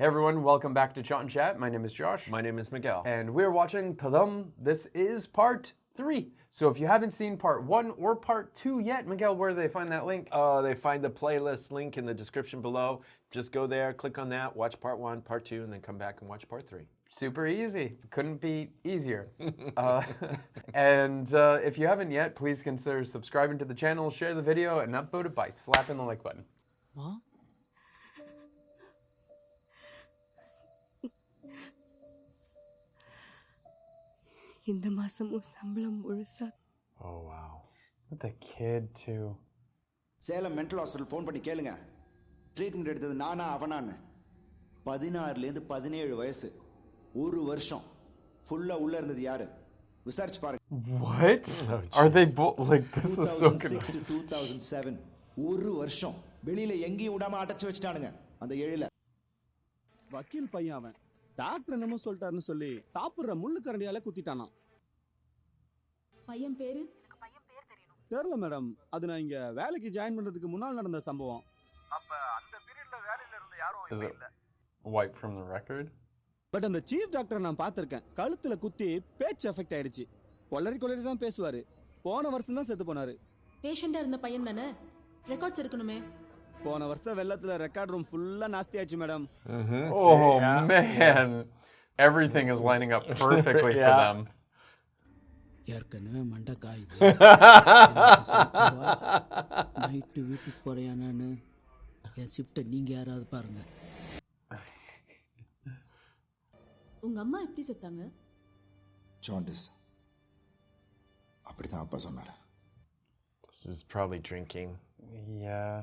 Hey everyone, welcome back to ChaatNChat. My name is Josh. My name is Miguel. And we're watching Thadam. This is part 3. So if you haven't seen part 1 or part 2 yet, Miguel, where do they find that link? They find the playlist link in the description below. Just go there, click on that, watch part 1, part 2, and then come back and watch part 3. Super easy. Couldn't be easier. If you haven't yet, please consider subscribing to the channel, share the video, and upvote it by slapping the like button. Huh? இந்த மாசமும் சம்பளம் முழுசா. Oh wow. With the kid too. Salem mental hospital phone பண்ணி கேளுங்க. Treatment எடுத்தது நானா அவனான்னு. 16 ல இருந்து 17 வயசு. ஒரு வருஷம் ஃபுல்லா உள்ள இருந்தது யாரு? விசாரிச்சு பாருங்க. What? Are they like this is so good. 2006 to 2007 ஒரு வருஷம் வெளியில எங்கேயும் விடாம அடைச்சு வச்சிட்டானுங்க அந்த ஏழில. வக்கீல் பையன் அவன். டாக்டர் என்னமோ சொல்லிட்டாருன்னு சொல்லி சாப்பிடுற முள்ளு கரண்டியால குத்திட்டானா. பையன் பேரு தெரியல மேடம். அது நான் இங்க வேலைக்கு ஜாயின் பண்றதுக்கு முன்னால் நடந்த சம்பவம். அப்ப அந்த பீரியட்ல வேலையில இருந்த யாரும் இல்ல. Wipe from the record? But அந்த சீஃப் டாக்டர் நான் பார்த்திருக்கேன். கழுத்துல குத்தி பேச்சு எஃபெக்ட் ஆயிடுச்சு. கொல்லரி தான் பேசுவாரு. போன வருஷம் தான் செத்து போனாரு. பேஷண்டா இருந்த பையன் தானே? ரெக்கார்ட்ஸ் இருக்கணுமே. போன வருஷம் வெள்ளத்துல ரெக்கார்ட் ரூம் ஃபுல்லா நாஸ்தி ஆச்சு madam. Oh man. Everything is lining up perfectly for them. ஏற்கனவே மண்டை காயுது. நைட்டு வீட்டுக்கு போறியா நானு? என் ஷிஃப்ட்டை நீங்க யாராவது பாருங்க. உங்க அம்மா எப்படி செத்தாங்க? ஜாண்டிஸ். அப்படிதான் அப்பா சொன்னாரு. He was probably drinking. Yeah.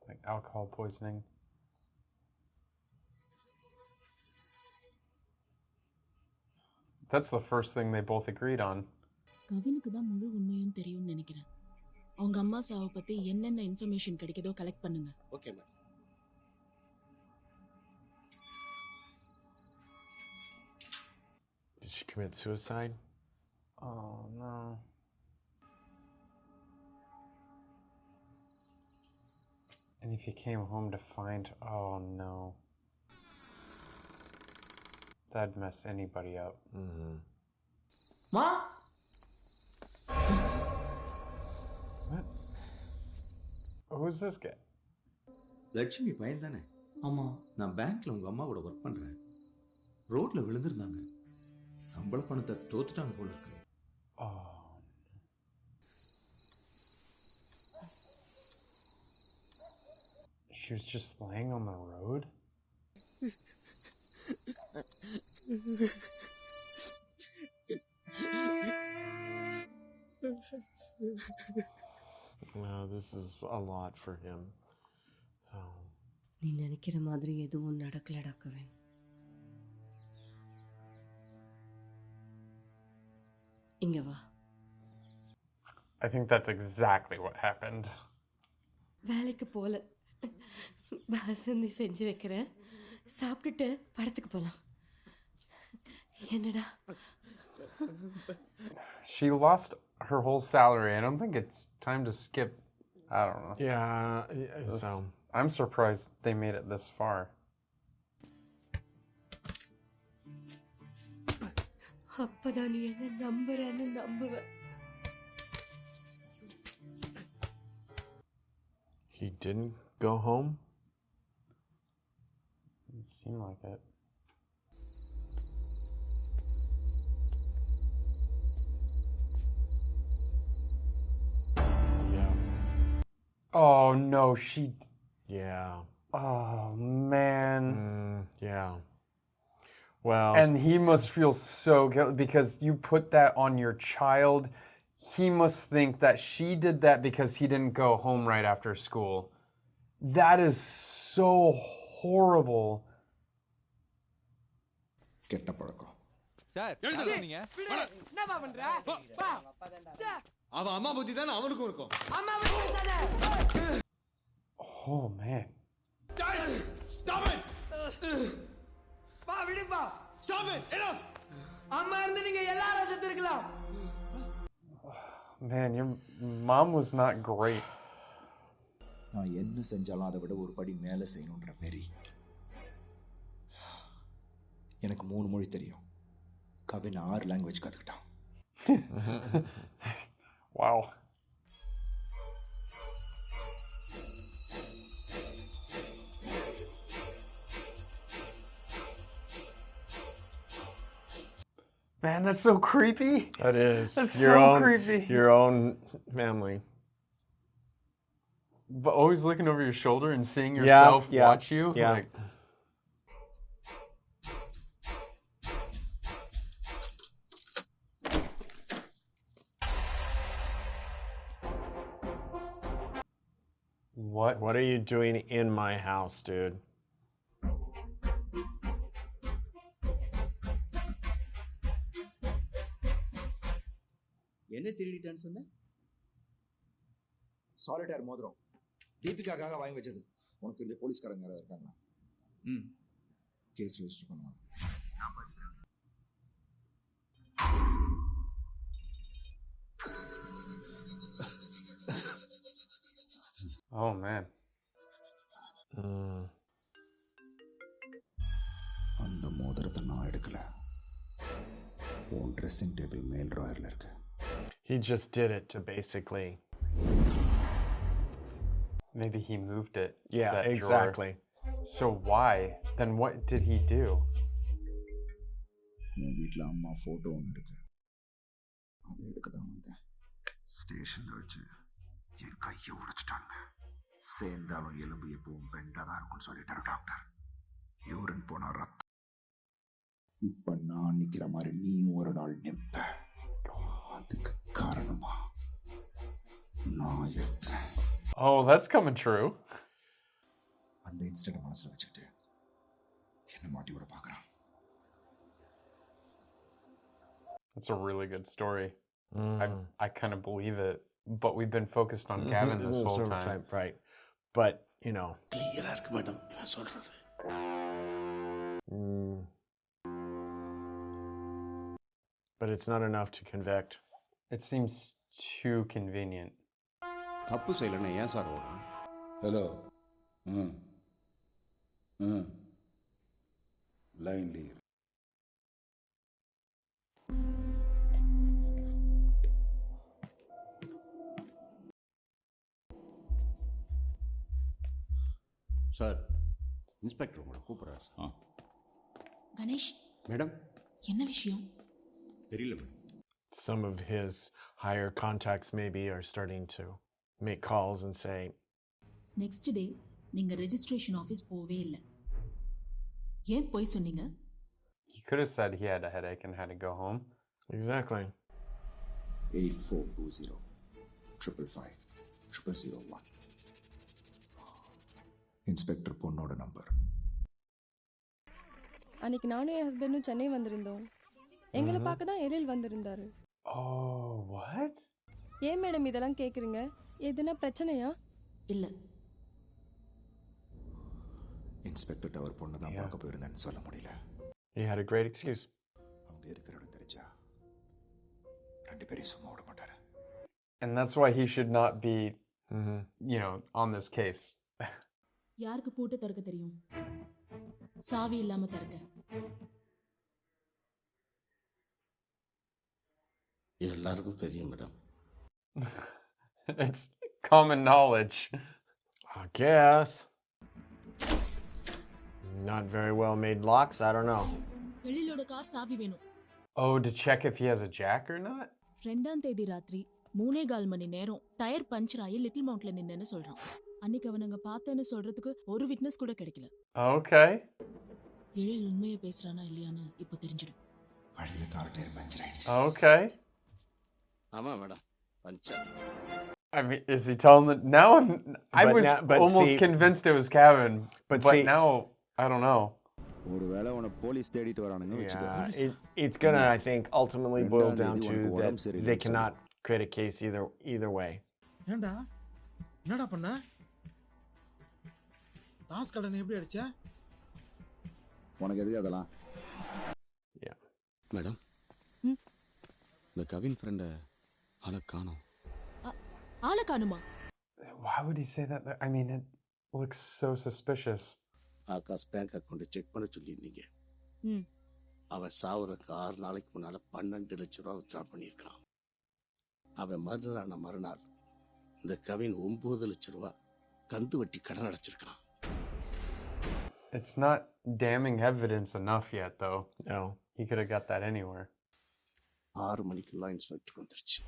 Like alcohol poisoning. That's the first thing they both agreed on. கவினுக்கு தான் முழு உண்மையும் தெரியும்னு நினைக்கிறேன். அவங்க அம்மா சாவை பத்தி என்னென்ன இன்ஃபர்மேஷன் கிடைக்குதோ கலெக்ட் பண்ணுங்க. Okay madam. Did she commit suicide? Oh no. And if you came home to find, oh no. That'd mess anybody up. Mm-hmm. மா What? Who's this guy? Lakshmi பையன் தானே? ஆமா. நான் பேங்க்ல உங்க அம்மா கூட ஒர்க் பண்றேன். ரோட்ல விழுந்திருந்தாங்க. சம்பள பணத்தை தோத்துட்டாங்க போல இருக்கு. Oh. She was just laying on the road? No, this is a lot for him. Oh. நீ நினைக்கிற மாதிரி எதுவும் நடக்கலடா கவின். இங்க வா. I think that's exactly what happened. வேலைக்கு போல. வாசந்தி செஞ்சு வைக்கிறேன். சாப்பிட்டுட்டு படத்துக்கு போலாம். என்னடா? She lost her whole salary. I don't think it's time to skip. I don't know. Yeah, so I'm surprised they made it this far. அப்பதான் நீ என்ன நம்புறேன்னு நம்புவேன். he didn't go home? It seemed like it. Yeah. Oh no, she. Yeah. Oh man. Yeah. Well. And he must feel so guilty because you put that on your child. He must think that she did that because he didn't go home right after school. That is so horrible. கெட்ட பழக்கம். Sir என்ன பண்ணீங்க? என்னப்பா பண்ற? பா. அவ அம்மா புத்தி தானே அவனுக்கும் இருக்கும். அம்மா வந்து Oh man. Stop it. பா விடுப்பா. Stop it. Enough. அம்மா இருந்து நீங்க எல்லாரும் செத்து இருக்கலாம். Man, your mom was not great. நான் என்ன செஞ்சாலும் அதை விட ஒரு படி மேலே செய்யணுன்ற வெறி. எனக்கு 3 மொழி தெரியும். கவின் 6 லாங்குவேஜ் கற்றுக்கிட்டான். Wow. Man, that's so creepy. That is. That's your so own, creepy. Your own family. But always looking over your shoulder and seeing yourself watch you. Yeah. Like, What are you doing in my house, dude? என்ன திருடிட்டான்னு சொன்ன? சாலிட்டேர் மோதிரம் தீபிகாக்காக வாங்கி வச்சது. உனக்கு தெரிஞ்ச போலீஸ்காரங்க யாராவது இருக்காங்களா? கேஸ் ரெஜிஸ்டர் பண்ணுவாங்க. oh man. அந்த மோதிரத்தை நான் எடுக்கல. உன் ட்ரெஸ்ஸிங் டேபிள் மேல் ட்ராயர்ல இருக்கு. He just did it to basically. Maybe he moved it. Yeah, to that exactly. Drawer. So why? Then what did he do? உன் வீட்டில் அம்மா ஃபோட்டோ ஒன்று இருக்கு. அதை எடுக்க தான் வந்தேன். ஸ்டேஷனில் வச்சு என் கையை உடைச்சிட்டாங்க. சேர்ந்தாலும் எலும்பு எப்பவும் பெண்டாக தான் இருக்கும்னு சொல்லிட்டாரு டாக்டர். யூரின் போனா ரத்தம். இப்போ நான் நிற்கிற மாதிரி நீ ஒரு நாள் நிற்ப. அதுக்கு காரணமா நான் இருக்கேன். Oh, that's coming true. அந்த இன்சிடென்ட் மனசில் வச்சுக்கிட்டு என்ன மாட்டி விட பார்க்குறான். That's a really good story. I kind of believe it, but we've been focused on Gavin this whole time. Right. But, you know. கிளியரா இருக்கு மேடம் சொல்றது. But it's not enough to convict. It seems too convenient. தப்பு செய்யலன்னா ஏன் sir ஓடுறோம்? Hello லைன்லி sir inspector உங்களை கூப்பிட்றாரு sir. Ganesh, madam என்ன விஷயம்? தெரியல madam. Some of his higher contacts maybe are starting to make calls and say, next day நீங்க registration office போவே இல்லை. ஏன் போய் சொன்னீங்க? He could have said he had a headache and had to go home. exactly. 8420 555 0001 inspector பொண்ணோட number. அன்னைக்கு நானும் என் ஹஸ்பண்டும் சென்னை வந்திருந்தோம். எங்களை பார்க்க தான் எழில் வந்திருந்தாரு. Oh, what? ஏன் மேடம் இதெல்லாம் கேட்குறீங்க? எதுனா பிரச்சனையா? இல்ல. இன்ஸ்பெக்டர் அவர் பொண்ணு தான் பார்க்க போயிருந்தேன்னு சொல்ல முடியல. He had a great excuse. அவங்க இருக்கிற இடம் தெரிஞ்சா ரெண்டு பேரையும் சும்மா விட மாட்டாரு. And that's why he should not be, on this case. யாருக்கு பூட்டு திறக்க தெரியும்? சாவி இல்லாம திறக்க. எல்லாருக்கும் தெரியும் madam. It's common knowledge. I guess. Not very well made locks, I don't know. எழிலோட கார் சாவி வேணும். Oh, to check if he has a jack or not? 2ஆம் தேதி ராத்திரி 3.25 மணி நேரம் டயர் பஞ்சர் ஆகி லிட்டில் மவுண்ட்ல நின்னேன்னு சொல்றான். அன்னைக்கு அவனங்க பார்த்தேன்னு சொல்றதுக்கு ஒரு விட்னஸ் கூட கிடைக்கல. Okay. எழில் உண்மையை பேசுறானா இல்லையான்னு இப்போ தெரிஞ்சிடும். வழியில கார் டயர் பஞ்சர் ஆயிடுச்சு. Okay. ஆமா madam puncture. I mean, is he telling the now? I was almost convinced it was Kevin, but now I don't know. ஒருவேளை உன போலீஸ் தேடிட்டு வரானுங்க வெச்சுக்கோ. It's gonna, I think, ultimately boil down to that they cannot create a case either way. ஏண்டா என்னடா பண்ண? தாஸ் கடனை எப்படி அடிச்ச? உனக்கு எதுக்கு அதெல்லாம்? Yeah. மேடம். இந்த கவின் ஃப்ரெண்ட ஆள காணோம். ஆள காணுமா? Why would he say that? I mean, it looks so suspicious. Akash bank account check பண்ண சொல்லிருந்தீங்க. அவன் சாவுறதுக்கு 6 நாளைக்கு முன்னால 12 லட்சம் ரூபா வித்ரா பண்ணியிருக்கான். அவன் மர்டர் ஆன மறுநாள் இந்த கவின் 9 லட்சம் ரூபா கந்து வட்டி கடன் அடைச்சிருக்கான். It's not damning evidence enough yet, though. No. He could have got that anywhere. 6 மணிக்கெல்லாம் இன்ஸ்பெக்டர் வந்துருச்சு.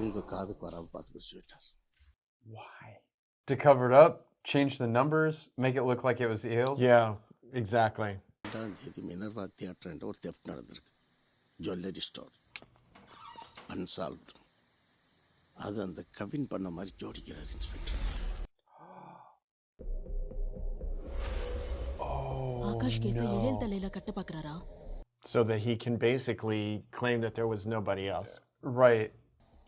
உங்க காதுக்கு வராம பார்த்துக்க சொல்லிட்டார். Why? To cover it up, change the numbers, make it look like it was Ailes? Yeah, exactly. 2ஆம் தேதி Minerva theatre ஒரு தெஃப்ட் நடந்திருக்கு. Jewellery store unsolved. அது அந்த கவின் பண்ண மாதிரி ஜோடிக்கிறார் இன்ஸ்பெக்டர். ஆகாஷ் கேஸை எழில் தலையில கட்ட பார்க்கறாரா? So that he can basically claim that there was nobody else. Right.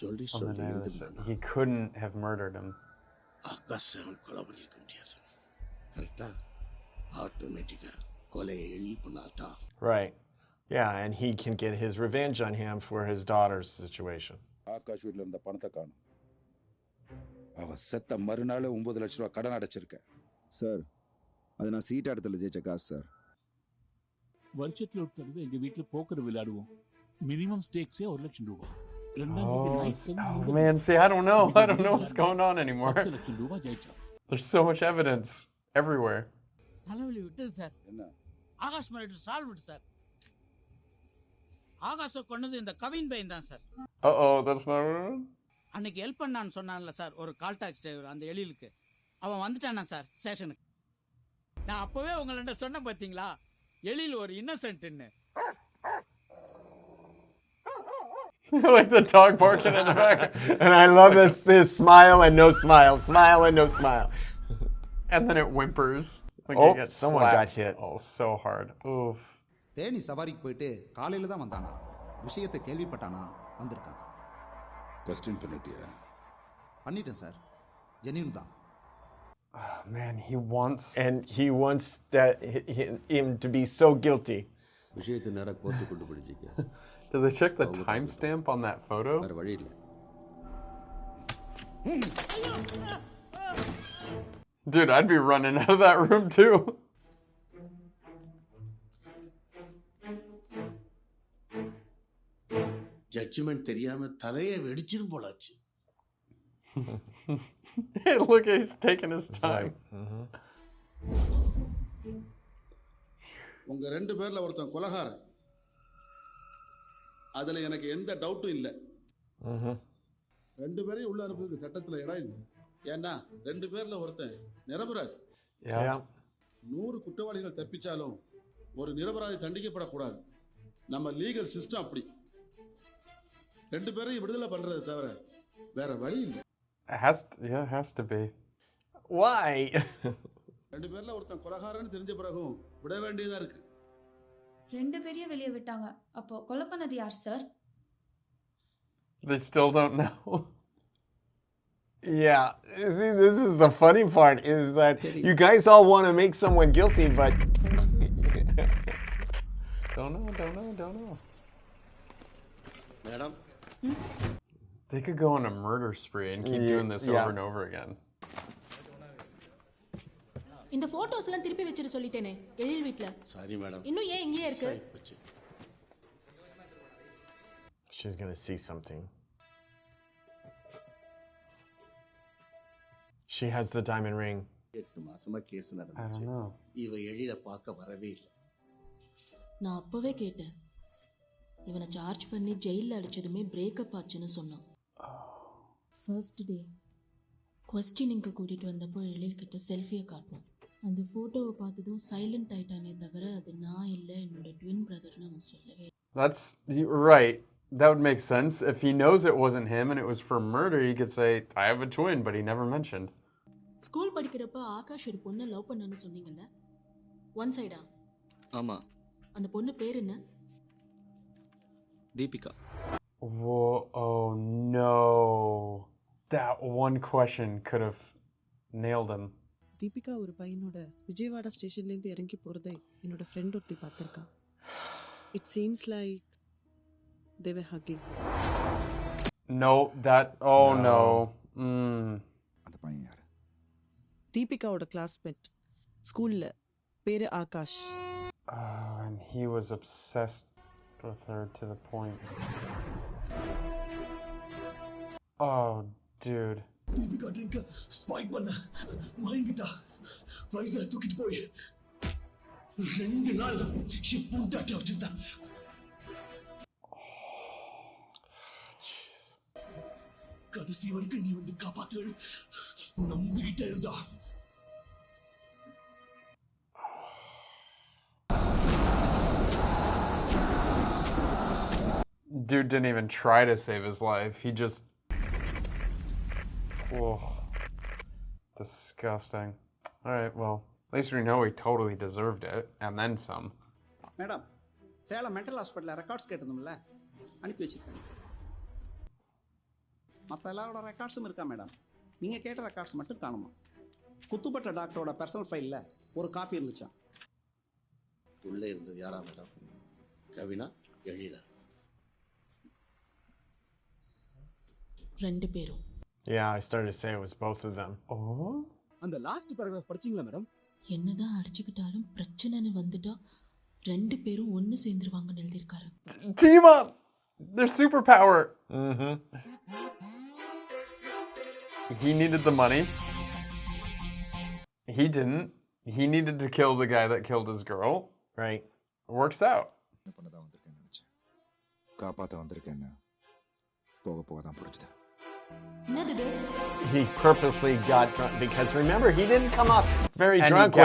Jewellery On the name of store the he couldn't have murdered him. Akash அவன் கொலை பண்ணிருக்க முடியாது. கரெக்டா? ஆட்டோமேட்டிக்கா கொலையை எழில் பண்ணாதான். Right. Yeah, and he can get his revenge on him for his daughter's situation. Akash வீட்டில் இருந்த பணத்தை காணும். அவன் செத்த மறுநாள் 9 லட்சம் ரூபா கடன் அடைச்சிருக்க. சார் அது நான் சீட் இடத்துல ஜெயிச்ச காசு சார். வருஷத்துல ஒரு தடவை எங்க வீட்டுல போக்கர் விளையாடுவோம். மினிமம் ஸ்டேக்ஸே 1 லட்சம் ரூபாய். Oh man, see, I don't know. I don't know what's going on anymore. 10 லட்சம் ரூபாய் ஜெயிச்சோம். There's so much evidence everywhere. தலைவலி விட்டது சார். என்ன? Akash murder solve sir. ஆகாஷை கொன்னது இந்த கவின் பையன் தான் சார். Uh-oh, that's not அன்னைக்கு ஹெல்ப் பண்ணான்னு சொன்னான்ல சார் ஒரு கால் டாக்ஸி டிரைவர் அந்த எழிலுக்கு. அவன் வந்துட்டானா சார் ஸ்டேஷனுக்கு. நான் அப்பவே உங்கள்ட்ட சொன்னேன் பாத்தீங்களா எழில் ஒரு இன்னசென்ட்னு. like the dog barking in the back. And I love this smile and no smile, smile and no smile. And then it whimpers. Like Oh, it gets someone slapped. got hit. Oh, so hard. Oof. Theni சவாரிக்கு போயிட்டு காலையில தான் வந்தானா. விஷயத்தை கேள்விப்பட்டானா வந்திருக்கான். Question பண்ணிட்டியா? பண்ணிட்டேன் sir. Genuine தான். Oh, man, he wants And he wants that him to be so guilty. விஷயத்தை நேரா கோர்ட்டு கொண்டு போயிடுச்சிக்க. Did they check the timestamp on that photo? வேற வழி இல்லை. Dude, I'd be running out of that room too. Judgement தெரியாம தலையை வெடிச்சிரும் போலாச்சு. Hey, look, he's taking his time. உங்க 2 பேர்ல ஒருத்தன் கொலைகாரன். அதுல எனக்கு எந்த டவுட்டும் இல்லை. 2 பேரையும் உள்ள அனுப்புறதுக்கு சட்டத்துல இடம் இல்லை. ஏன்னா 2 பேர்ல ஒருத்தன் நிரபராதி. Yeah. 100 குற்றவாளிகள் தப்பிச்சாலும் ஒரு நிரபராதி தண்டிக்கப்படக்கூடாது. நம்ம லீகல் சிஸ்டம் அப்படி. 2 பேரையும் விடுதலை பண்றதை தவிர வேற வழி இல்லை. It has to be. Why? 2 பேர்ல ஒருத்தன் கொலைகாரன்னு தெரிஞ்ச பிறகும் விட வேண்டியதா இருக்கு. 2 பேரையும் வெளியே விட்டாங்க. அப்போ கொலை பண்ணது யார் sir? They still don't know. Yeah. See, this is the funny part is that you guys all want to make someone guilty, but Don't know. Madam They could go on a murder spree and keep doing this over and over again. இந்த photos எல்லாம் திருப்பி வச்சிர சொல்லிட்டேனே எழில் வீட்ல. Sorry madam. இன்னும் ஏன் இங்கேயே இருக்கு? she's going to see something. She has the diamond ring. 8 மாசமா கேஸ் I நடந்துச்சு. don't know. இவ எழில பார்க்க வரவே இல்லை. நான் அப்பவே கேட்டேன். இவனை சார்ஜ் பண்ணி ஜெயில அடிச்சதுமே பிரேக்கப் ஆச்சுன்னு சொன்னான். ஃபர்ஸ்ட் டே கொஸ்டினிங்க்கு கூட்டிட்டு வந்தப்போ எழில் கிட்ட செல்ஃபியை காட்டணும். அந்த ஃபோட்டோவை பார்த்ததும் சைலண்ட் ஆயிட்டானே தவிர அது நான் இல்லை என்னோட ட்வின் பிரதர்னு அவன் சொல்லவே. That's right. That would make sense. If he knows it wasn't him and it was for murder, he could say, I have a twin, but he never mentioned. School படிக்கிறப்ப ஆகாஷ் ஒரு பொண்ணை லவ் பண்ணான்னு சொன்னீங்கல்ல, one சைடா? ஆமா. அந்த பொண்ணு பேர் என்ன? Deepika. Whoa, oh no. That one question could have nailed him. Deepika ஒரு பையனோட விஜயவாடா ஸ்டேஷன்லேருந்து இறங்கி போகிறதை என்னோட ஃப்ரெண்ட் ஒருத்தி பார்த்துருக்கா. It seems like they were hugging. No, oh no. அந்த பையன் யாரு? தீபிகாவோட கிளாஸ்மேட். ஸ்கூலில் பேர் Akash. And he was obsessed with her to the point. Oh, dude. Deepika drink spoil பண்ண வாங்கிட்டா வைசா தூக்கிட்டு போய் 2 நாள் என் பொண்டாட்டி வச்சிருந்தா கடைசி வரைக்கும் நீ வந்து காப்பாத்து நம்பிக்கிட்டே இருந்தா Dude didn't even try to save his life. He just... Oh, disgusting. All right, well, at least we know he totally deserved it, and then some. Madam Salem mental ஹாஸ்பிட்டலில் ரெக்கார்ட்ஸ் கேட்டிருந்தோம்ல அனுப்பி வச்சிருக்கேன் மற்ற எல்லாரோட ரெக்கார்ட்ஸும் இருக்கா மேடம் நீங்கள் கேட்ட ரெக்கார்ட்ஸ் மட்டும் காணுமா குத்துப்பட்ட டாக்டரோட பர்சனல் ஃபைலில் ஒரு காப்பி இருந்துச்சா உள்ளே இருந்தது யாரா மேடம் கவினா எழிலா 2 பேரும். Yeah, I started to say it was both of them. Oh? அந்த லாஸ்ட் பேராகிராஃப் படிச்சீங்களா மேடம்? என்னதான் அடிச்சுக்கிட்டாலும் பிரச்சனைன்னு வந்துட்டா 2 பேரும் ஒன்னு சேர்ந்துருவாங்கன்னு எழுதியிருக்காரு. Team up! Their superpower! Mm-hmm. He needed the money. He didn't. He needed to kill the guy that killed his girl. Right. It works out. காப்பாற்ற வந்திருக்கேன்னு போக போக தான் புரிஞ்சுது. He purposely got drunk because remember he didn't come up very And drunk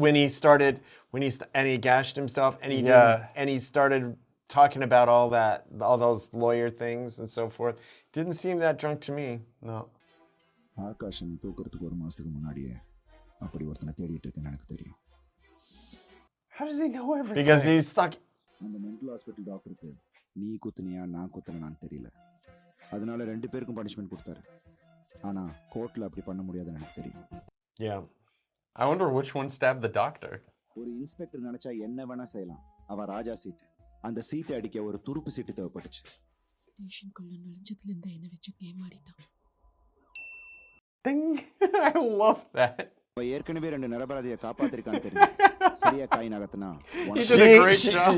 when he started and he gashed himself and he and he started talking about all those lawyer things and so forth. Didn't seem that drunk to me. No. Akashan தூக்குறதுக்கு 1 மாசத்துக்கு முன்னாடியே அப்படி ஒருத்தனை தேடிட்டு இருக்கேன்னு எனக்கு தெரியும். How does he know everything? Because he's stuck. அந்த mental hospital டாக்டருக்கு நீ குத்துனியா நான் குத்துனேன்னு தெரியல. அதனால 2 பேருக்கும் பனிஷ்மென்ட் கொடுத்தாரு. ஆனா கோர்ட்ல அப்படி பண்ண முடியாதுன்னு எனக்கு தெரியும். Yeah. I wonder which one stabbed the doctor. ஒரு இன்ஸ்பெக்டர் நினைச்சா என்ன வேணா செய்யலாம். அவ ராஜா சீட். அந்த சீட்டை அடிக்க ஒரு துருப்பு சீட்டு தேவைப்பட்டுச்சு. ஸ்டேஷனுக்குள்ள நுழைஞ்சதுல இருந்து என்ன வெச்சு கேம் ஆடிட்டான். I love that. அவ ஏற்கனவே 2 நிரபராதியை காப்பாத்திருக்கான்னு தெரியும். சரியா காய் நகத்துனா He did a great job.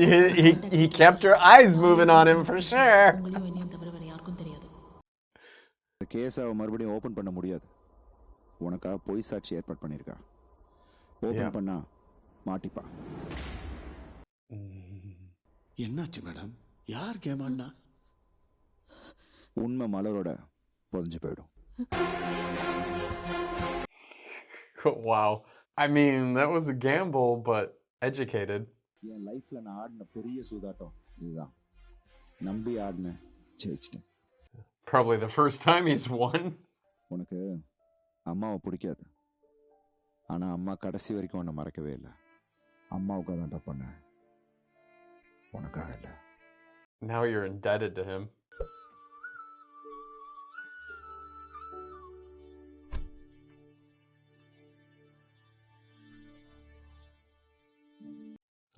He kept her eyes moving on him for sure. உங்களையும் என்னையும் தவிர வேற யாருக்கும் தெரியாது. இந்த கேஸை அவ மறுபடியும் ஓபன் பண்ண முடியாது. உனக்கா பொய் சாட்சி ஏற்பாடு பண்ணிருக்கா. ஓபன் பண்ணா மாட்டிப்பா. என்னாச்சு மேடம் யார் கேமான்னா உண்மை மலரோட புரிஞ்சு போயிடும். Wow. I mean, that was a gamble, but educated. என் லைஃப்ல நான் ஆடின பெரிய சூதாட்டம் இதுதான். நம்பி ஆடின ஜெயிச்சிட்டேன். Probably the first time he's won. உனக்கு அம்மாவை பிடிக்காது. ஆனா அம்மா கடைசி வரைக்கும் உன்னை மறக்கவே இல்லை. அம்மாவுக்காக தான்டா பண்ண. உனக்காக இல்லை. Now you're indebted to him.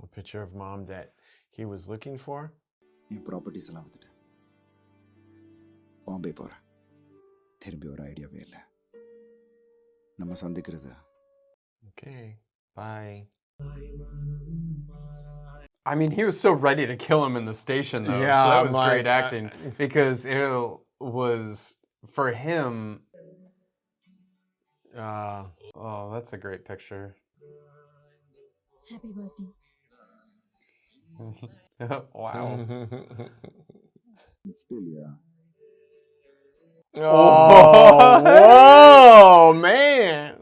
A picture of mom that he was looking for. N properties எல்லாம் வித்துட்டேன். பாம்பே போறேன். திரும்பி ஒரு ஐடியாவே இல்லை. நம்ம சந்திக்கிறது. Okay. Bye. I mean, he was so ready to kill him in the station, though. Yeah, so that was great acting. Because it was, for him... oh, that's a great picture. Happy birthday. Wow. Still, yeah. Oh, whoa, man.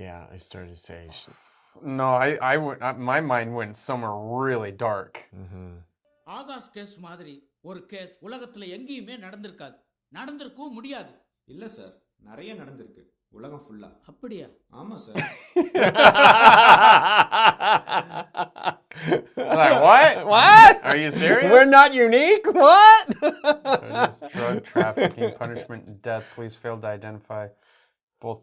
Yeah, I started to say. No, my mind went somewhere really dark. Akash case மாதிரி ஒரு case உலகத்துல எங்கேயுமே நடந்திருக்காது, நடந்திருக்கவும் முடியாது. இல்ல sir, நிறைய நடந்திருக்கு உலகம் ஃபுல்லா. அப்படியா? ஆமா sir. Like, what? Are you serious? We're not unique? What? Just drug trafficking, punishment, and death. Police failed to identify both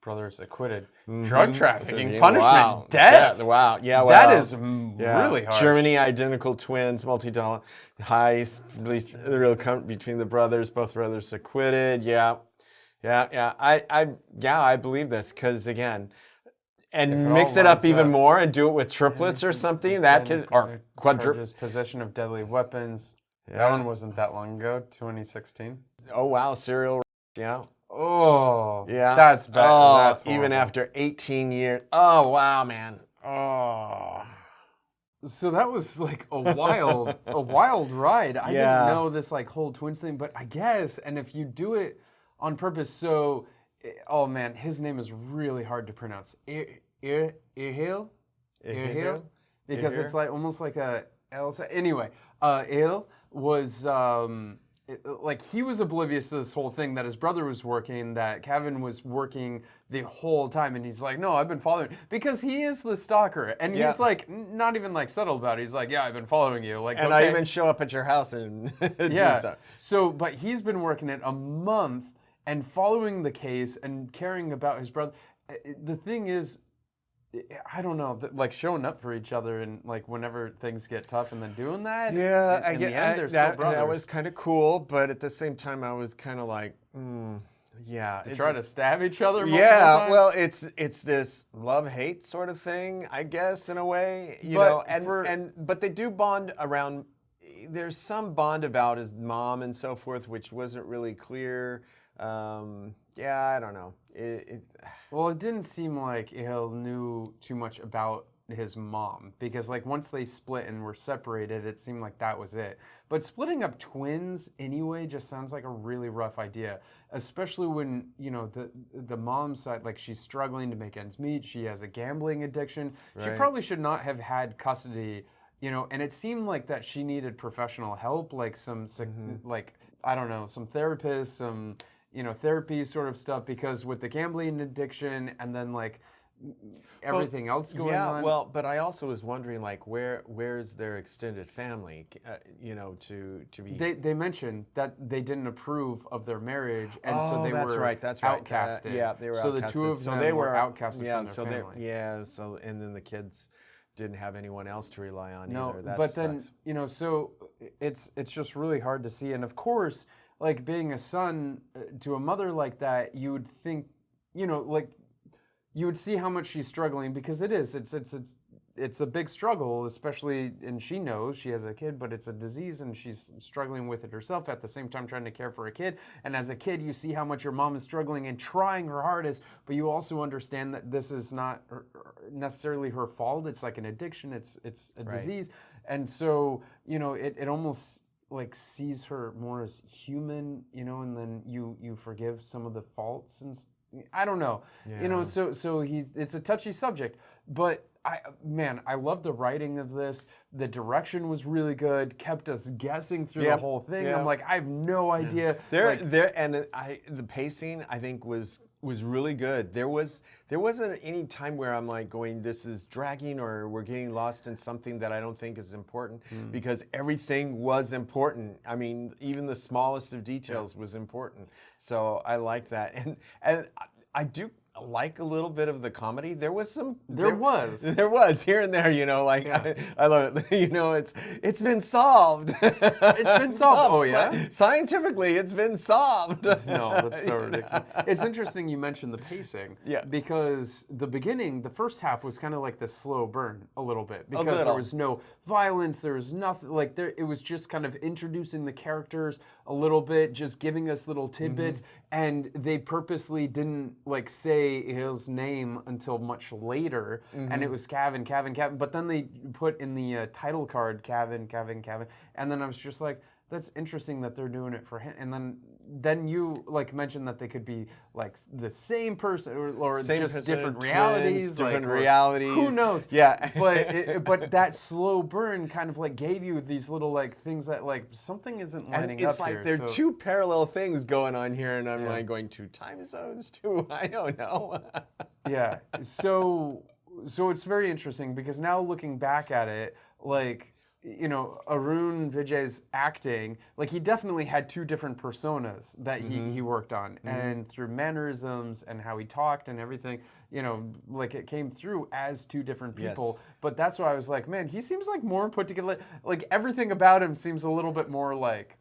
brothers acquitted. Drug trafficking, Yeah, punishment, wow. death. Wow. Yeah. That Wow. is really harsh. Germany, identical twins, multi-dollar heist, released the real between the brothers. Both brothers acquitted. Yeah. I believe this because again, and mix it up even more and do it with triplets or something. That could or quadruple. Possession of deadly weapons. That one wasn't that long ago, 2016. Oh wow, serial. Yeah. Oh, yeah. That's bad. Oh, that's even horrible. after 18 years. Oh wow, man. Oh. So that was like a wild ride. I didn't know this like whole twins thing, but I guess, and if you do it on purpose, so, oh man, his name is really hard to pronounce. Irhil? Because it's like almost like a L. Anyway, Il was like he was oblivious to this whole thing that his brother was working, that Kevin was working the whole time, and he's like, no, I've been following, because he is the stalker, and he's like not even like subtle about it. He's like, yeah, I've been following you, like, and okay. I even show up at your house and do stuff. So, but he's been working it a month and following the case and caring about his brother. The thing is, I don't know, like showing up for each other and like whenever things get tough and then doing that. Yeah, in the end, they're still brothers. That was kind of cool, but at the same time, I was kind of like, yeah. To try to stab each other. Yeah, well, it's this love-hate sort of thing, I guess, in a way, you know. But they do bond around. There's some bond about his mom and so forth, which wasn't really clear. Yeah, I don't know. Well, it didn't seem like Il knew too much about his mom, because like once they split and were separated, it seemed like that was it. But splitting up twins anyway just sounds like a really rough idea, especially when, you know, the mom's side, like she's struggling to make ends meet. She has a gambling addiction. Right. She probably should not have had custody, you know, and it seemed like that she needed professional help, like some, like, I don't know, some therapists, some, you know, therapy sort of stuff, because with the gambling addiction and then like everything else going on. Yeah, well, but I also was wondering, like, where's their extended family, you know, to be... They mentioned that they didn't approve of their marriage, and so they were outcasted. Yeah, they were outcasted. So the two of them were outcasted from their family. So and then the kids didn't have anyone else to rely on either. No, but then, you know, so it's just really hard to see. And of course, like being a son to a mother like that, you would think, you know, like you would see how much she's struggling, because it's a big struggle, especially, and she knows she has a kid, but it's a disease and she's struggling with it herself at the same time trying to care for a kid. And as a kid, you see how much your mom is struggling and trying her hardest, but you also understand that this is not necessarily her fault. It's like an addiction, it's a disease. And so, you know, it almost like sees her more as human, you know, and then you forgive some of the faults and I don't know, you know, so it's a touchy subject, but I love the writing of this. The direction was really good, kept us guessing through the whole thing. I'm like, I have no idea. The pacing, I think, was really good. There wasn't any time where I'm like going, this is dragging or we're getting lost in something that I don't think is important, because everything was important. I mean, even the smallest of details was important. So I like that. And I do like a little bit of the comedy. There was here and there, you know, like I love it. You know, it's been solved. It's been solved. Oh yeah. Scientifically, it's been solved. No, that's so ridiculous. It's interesting you mentioned the pacing. Yeah. Because the beginning, the first half was kind of like the slow burn a little bit, because there was no violence, there was nothing like there. It was just kind of introducing the characters a little bit, just giving us little tidbits, and they purposely didn't like say his name until much later, and it was Kevin. But then they put in the title card Kevin, and then I was just like, that's interesting that they're doing it for him. And then you like mentioned that they could be like the same person or same just person, different twins, realities, different like, realities. Who knows? Yeah. But that slow burn kind of like gave you these little like things that like something isn't lining and it's up like here. there are two parallel things going on here, and I'm like going, two time zones too. I don't know. So it's very interesting, because now looking back at it, like Arun Vijay's acting, like he definitely had two different personas that he worked on. And through mannerisms and how he talked and everything, like it came through as two different people. Yes. But that's why I was like, man, he seems like more put together. Like everything about him seems a little bit more like,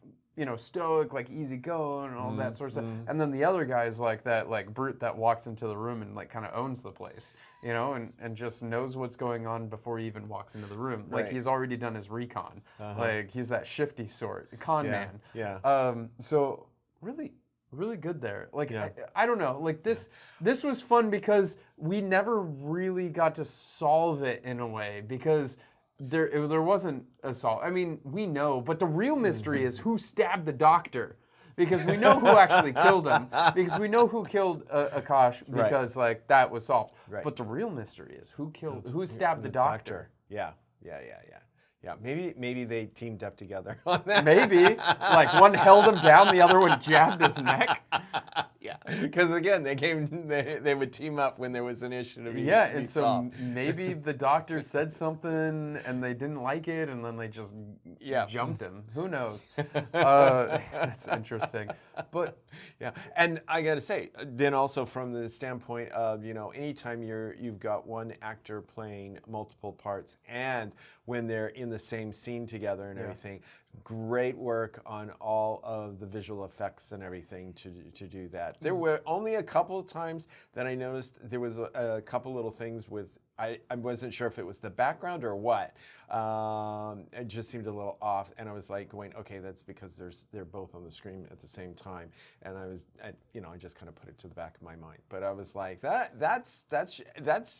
stoic, like easygoing and all that sort of stuff. And then the other guy is like that, like brute that walks into the room and like kind of owns the place, and just knows what's going on before he even walks into the room. Like Right. he's already done his recon. Like he's that shifty sort, con man. Yeah. So really, really good there. Like I don't know. Like this was fun because we never really got to solve it in a way because. There wasn't a solve. I mean, we know, but the real mystery is who stabbed the doctor, because we know who actually killed him, because we know who killed Akash, because like that was solved. Right. But the real mystery is who stabbed the doctor. Yeah. Yeah, maybe they teamed up together on that. Maybe. Like one held him down, the other one jabbed his neck. Yeah, because again, they would team up when there was an issue to be and so solved. maybe the doctor said something and they didn't like it, and then they just jumped him. Who knows? That's interesting. But yeah, and I got to say, then also from the standpoint of anytime you've got one actor playing multiple parts, and when they're in the same scene together and everything, great work on all of the visual effects and everything to do that. There were only a couple of times that I noticed there was a couple little things with, I wasn't sure if it was the background or what. It just seemed a little off, and I was like going, okay, that's because they're both on the screen at the same time, and I just kind of put it to the back of my mind. But I was like, that's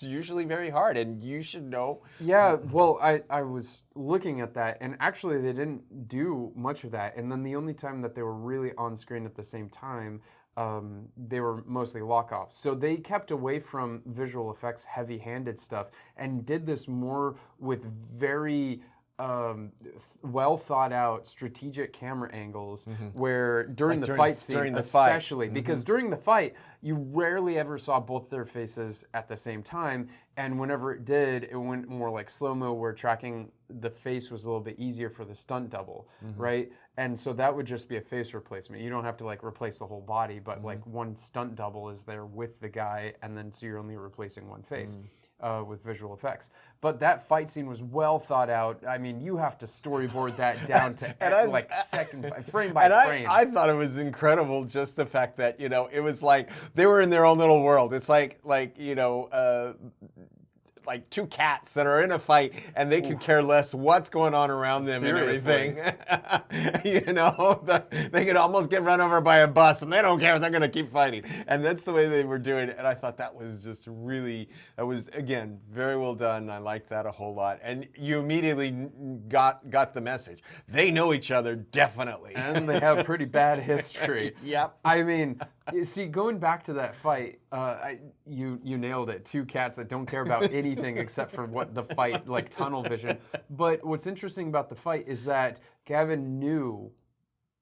usually very hard, and you should know. Yeah, well, I was looking at that, and actually they didn't do much of that, and then the only time that they were really on screen at the same time, they were mostly lock-offs. So they kept away from visual effects, heavy-handed stuff, and did this more with very well thought out strategic camera angles where during the fight scene especially, because during the fight you rarely ever saw both their faces at the same time, and whenever it did, it went more like slow-mo where tracking the face was a little bit easier for the stunt double, right? And so that would just be a face replacement. You don't have to like replace the whole body, but like one stunt double is there with the guy, and then so you're only replacing one face. With visual effects. But that fight scene was well thought out. I mean, you have to storyboard that down to frame by frame. I thought it was incredible, just the fact that, it was like they were in their own little world. It's like two cats that are in a fight and they could care less what's going on around them and everything. They could almost get run over by a bus and they don't care. They're going to keep fighting. And that's the way they were doing it. And I thought that was just that was, again, very well done. I liked that a whole lot. And you immediately got the message. They know each other, definitely. And they have pretty bad history. Yep. I mean, you see, going back to that fight, you nailed it. Two cats that don't care about anything except for what the fight, like tunnel vision. But what's interesting about the fight is that Gavin knew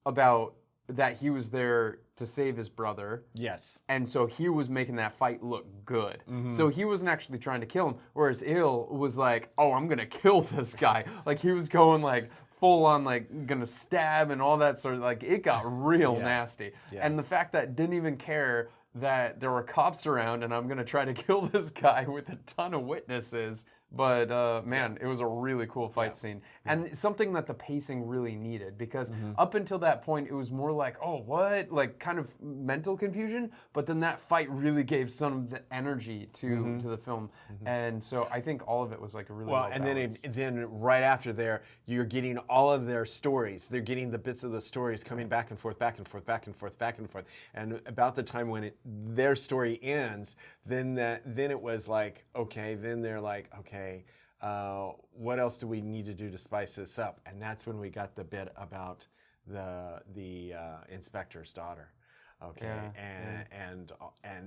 about that he was there to save his brother. Yes. And so he was making that fight look good. So he wasn't actually trying to kill him, whereas Il was like, oh, I'm going to kill this guy. Like he was going like full on like gonna stab and all that sort of, like it got real nasty. And the fact that didn't even care that there were cops around and I'm gonna try to kill this guy with a ton of witnesses. But man, it was a really cool fight scene. And something that the pacing really needed, because up until that point, it was more like, oh, what? Like kind of mental confusion. But then that fight really gave some of the energy to the film. And so I think all of it was like a really well and balanced. then right after there, you're getting all of their stories. They're getting the bits of the stories coming back and forth, back and forth, back and forth, back and forth. And about the time when their story ends, then it was like, okay, then they're like, okay, what else do we need to do to spice this up? And that's when we got the bit about the inspector's daughter. Okay, and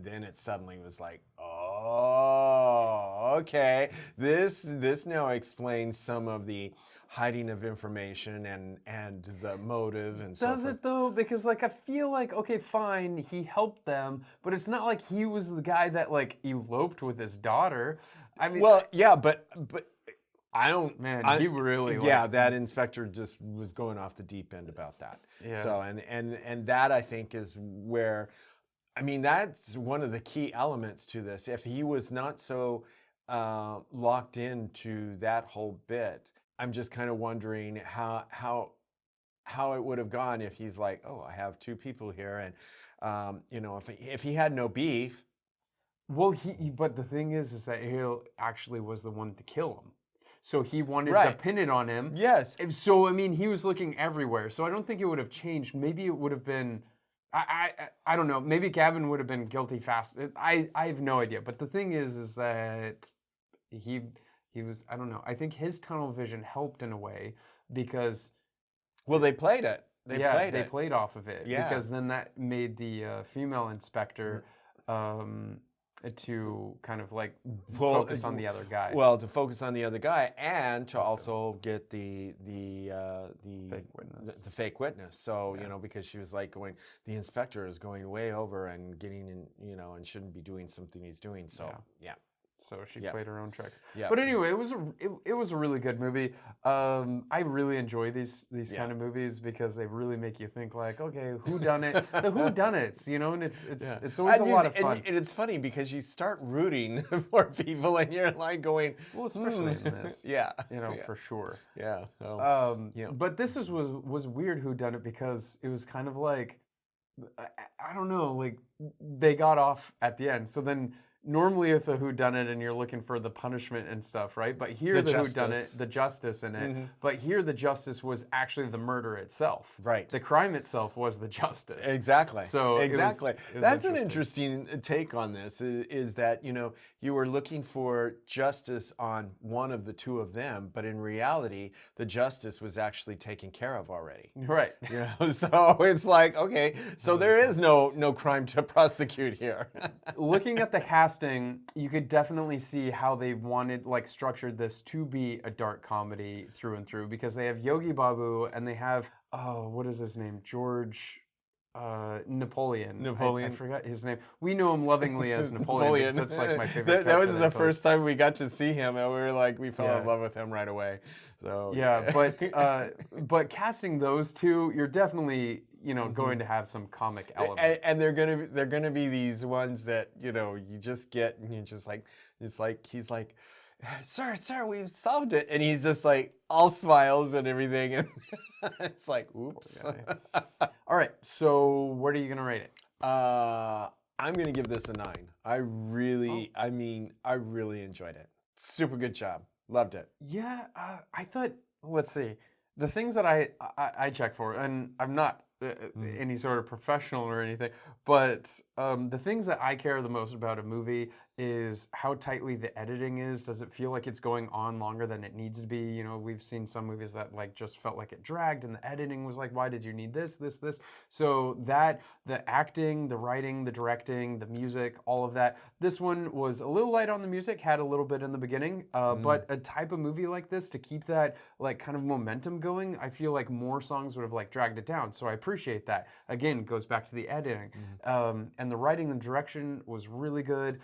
then it suddenly was like, oh, okay, this now explains some of the hiding of information and the motive and so forth. Does it though? Because like I feel like, okay, fine, he helped them, but it's not like he was the guy that like eloped with his daughter. I mean, well, yeah, but I don't. Man, I, he really. Yeah, like, that inspector just was going off the deep end about that. Yeah. So and that I think is where, I mean, that's one of the key elements to this. If he was not so locked into that whole bit, I'm just kind of wondering how it would have gone if he's like, oh, I have two people here, and you know, if he had no beef. Well, but the thing is that Hale actually was the one to kill him. So he wanted to Right. pin it on him. Yes. So, I mean, he was looking everywhere. So I don't think it would have changed. Maybe it would have been, I don't know. Maybe Gavin would have been guilty fast. I have no idea. But the thing is that he was, I don't know. I think his tunnel vision helped in a way because. Well, they played it. They played off of it. Yeah. Because then that made the female inspector to kind of like focus on the other guy. Well, to focus on the other guy and to also get the fake witness. The fake witness. So, you know, because she was like going, the inspector is going way over and getting in, you know, and shouldn't be doing something he's doing. So, yeah. So she played her own tricks. Yeah. But anyway, it was a really good movie. I really enjoy these kind of movies because they really make you think like, okay, who done it? The who done it's, you know, and it's always a lot of fun. And it's funny because you start rooting for people and you're like going, well, especially in this. Yeah. You know, for sure. Yeah. But this was weird who done it because it was kind of like I don't know, like they got off at the end. So then normally it's a whodunit and you're looking for the punishment and stuff, right? But here the whodunit, the justice in it. But here the justice was actually the murder itself. Right. The crime itself was the justice. Exactly. So exactly. It was That's an interesting take on this. Is that, you know, you were looking for justice on one of the two of them, but in reality, the justice was actually taken care of already. Right. You know, so it's like, okay, so there is no crime to prosecute here. Looking at the casting, you could definitely see how they wanted, like, structured this to be a dark comedy through and through because they have Yogi Babu and they have, what is his name? George Napoleon. I forgot his name. We know him lovingly as Napoleon. Because that's like my favorite. That was the first time we got to see him, and we were like, we fell in love with him right away. So yeah, but casting those two, you're definitely going to have some comic element. And they're gonna be these ones that you just get and you just like he's like. Sir, we've solved it. And he's just like all smiles and everything. And it's like, oops. All right. So what are you going to rate it? I'm going to give this a 9. I really enjoyed it. Super good job. Loved it. Yeah. I thought, let's see. The things that I check for, and I'm not any sort of professional or anything, but the things that I care the most about a movie is how tightly the editing is. Does it feel like it's going on longer than it needs to be? We've seen some movies that like just felt like it dragged and the editing was like, why did you need this? So that, the acting, the writing, the directing, the music, all of that. This one was a little light on the music, had a little bit in the beginning, but a type of movie like this, to keep that like kind of momentum going, I feel like more songs would have like dragged it down. So I appreciate that. Again, goes back to the editing. And the writing and direction was really good.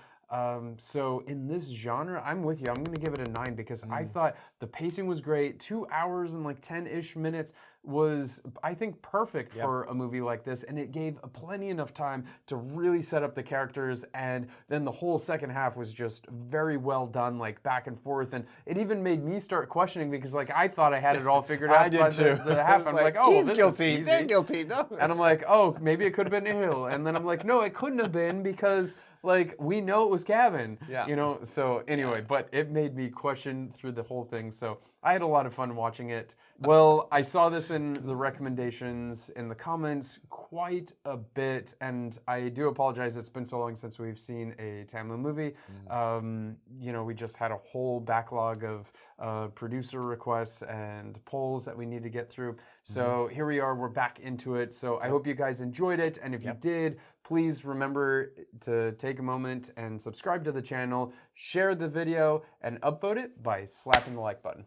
So in this genre, I'm with you. I'm going to give it a 9 because I thought the pacing was great. 2 hours and like 10-ish minutes was, I think, perfect for a movie like this. And it gave plenty enough time to really set up the characters. And then the whole second half was just very well done, like back and forth. And it even made me start questioning because like I thought I had it all figured out. I did too. The half. I'm like, oh, he's this guilty. is easy. They're guilty. No. And I'm like, oh, maybe it could have been Hill. And then I'm like, no, it couldn't have been because like we know it was Gavin. Yeah. So anyway, but it made me question through the whole thing. So I had a lot of fun watching it. Well, I saw this in the recommendations in the comments quite a bit, and I do apologize. It's been so long since we've seen a Tamil movie. We just had a whole backlog of producer requests and polls that we need to get through. So here we are. We're back into it. So I hope you guys enjoyed it, and if you did, please remember to take a moment and subscribe to the channel, share the video, and upvote it by slapping the like button.